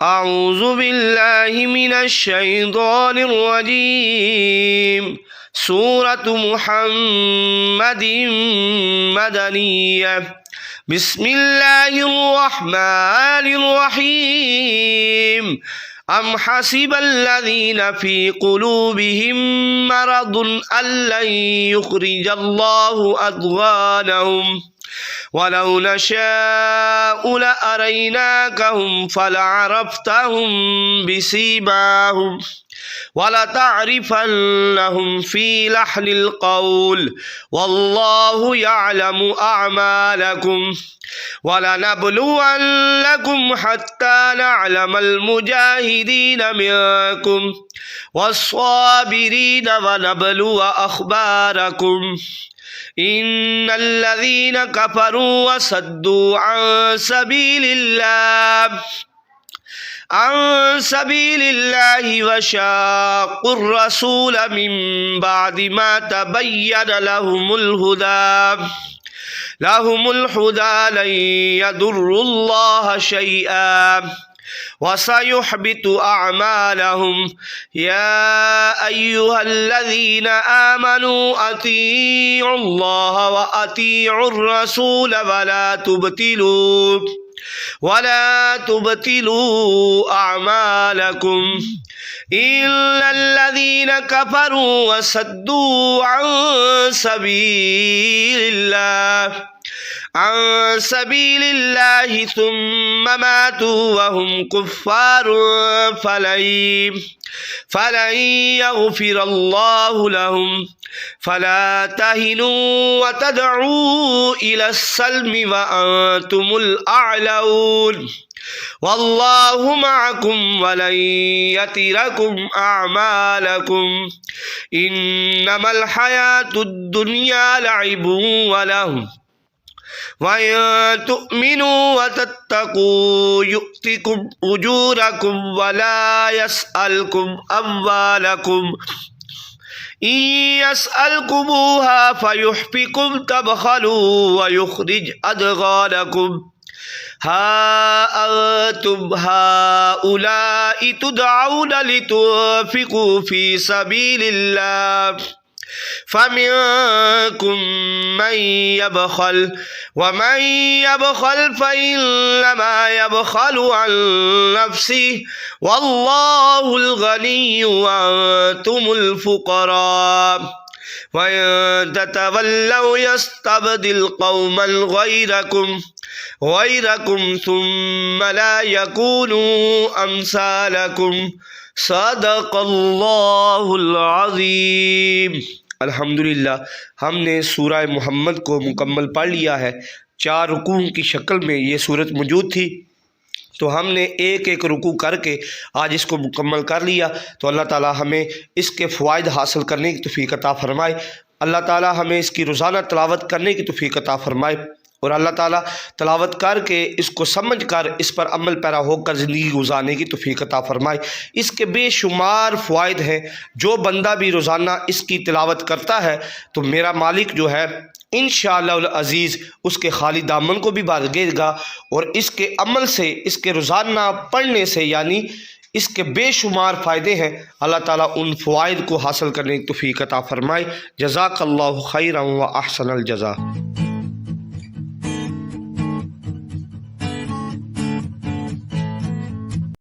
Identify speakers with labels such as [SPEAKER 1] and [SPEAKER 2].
[SPEAKER 1] अऊज़ु बिल्लाहि मिनश शैतानिर रजीम। सूरतु मुहम्मदिन मदनिय्यह। बिस्मिल्लाहिर रहमानिर रहीम। अम हसिबल्लज़ीना फ़ी क़ुलूबिहिम मरदुन अल्लन युख़रिजल्लाहु अज़गानहुम वलौ नशाअु लअरैनाकहुम फलअरफ़्तहुम बिसीमाहुम वलतअरिफ़न्नहुम फ़ी लहनिल क़ौल वल्लाहु यअलमु अअमालकुम वलनब्लुवन्नकुम हत्ता नअलमल मुजाहिदीन मिनकुम वस्साबिरीन वनब्लुव अख़बारकुम। इन्नल्लज़ीना कफ़रू वसद्दू अन सबीलिल्लाहि वशाक़्क़ुर रसूल मिन बअदि मा तबय्यन लहुमुल हुदा लन यदुर्रुल्लाह शैआ वसयुहबितु अअमालहुम। या अय्युहल्लज़ीना आमनू अतीउल्लाह व अतीउर रसूल वला तुबतिलू अअमालकुम। इन्नल्लज़ीना कफ़रू वसद्दू अन सबीलिल्लाहि सुम्मा मातू वहुम कुफ़्फ़ारुन फ़लन यग़फ़िरल्लाहु लहुम। फ़ला तहिनू वतदअू इलस्सल्मि वअंतुमुल अअलऊन वल्लाहु मअकुम वलन यतिरकुम अअमालकुम। इन्नमल हयातुद दुनिया लइबुन व लहव वइन तुमिनू वतत्तकू युअतिकुम उजूरकुम वला यसअलकुम अम्वालकुम। इन यसअलकुमूहा फयुहफिकुम तबखलू वयुखरिज अदगानकुम। हा अंतुम हाउलाइ तुदअऊन लितुनफ़िकू फ़ी सबीलिल्लाह फमिनकुम मन यबख़ल वमन यबख़ल फ़इन्नमा यबख़लु अन नफ़्सिहि वल्लाहुल गनिय्यु व अंतुमुल फ़ुक़रा। वइन ततवल्लौ यस्तबदिल क़ौमन ग़ैरकुम सुम्मा ला यकूनू अम्सालकुम। सदक़ल्लाहुल अज़ीम। अल्हम्दुलिल्लाह, हमने सूरह मुहम्मद को मुकम्मल पढ़ लिया है। 4 रुकू की शक्ल में ये सूरत मौजूद थी, तो हमने एक एक रुकू करके आज इसको मुकम्मल कर लिया। तो अल्लाह ताला हमें इसके फ़वाइद हासिल करने की तौफ़ीक़ अता फ़रमाए। अल्लाह ताला हमें इसकी रोज़ाना तिलावत करने की तौफ़ीक़ अता फ़रमाए और अल्लाह ताला तिलावत करके इसको समझ कर इस पर अमल पैरा होकर ज़िंदगी गुजारने की तौफ़ीक़ अता फ़रमाए। इसके बेशुमार फ़वाइद हैं। जो बंदा भी रोज़ाना इसकी तिलावत करता है तो मेरा मालिक जो है इंशाअल्लाह अज़ीज़ उसके खाली दामन को भी बारगेगा और इसके अमल से, इसके रोज़ाना पढ़ने से यानी इसके बेशुमार फ़ायदे हैं। अल्लाह ताला उन फ़वाइद को हासिल करने की तौफ़ीक़ अता फ़रमाए। जज़ाकल्लाहु खैरन व अहसनल जज़ा।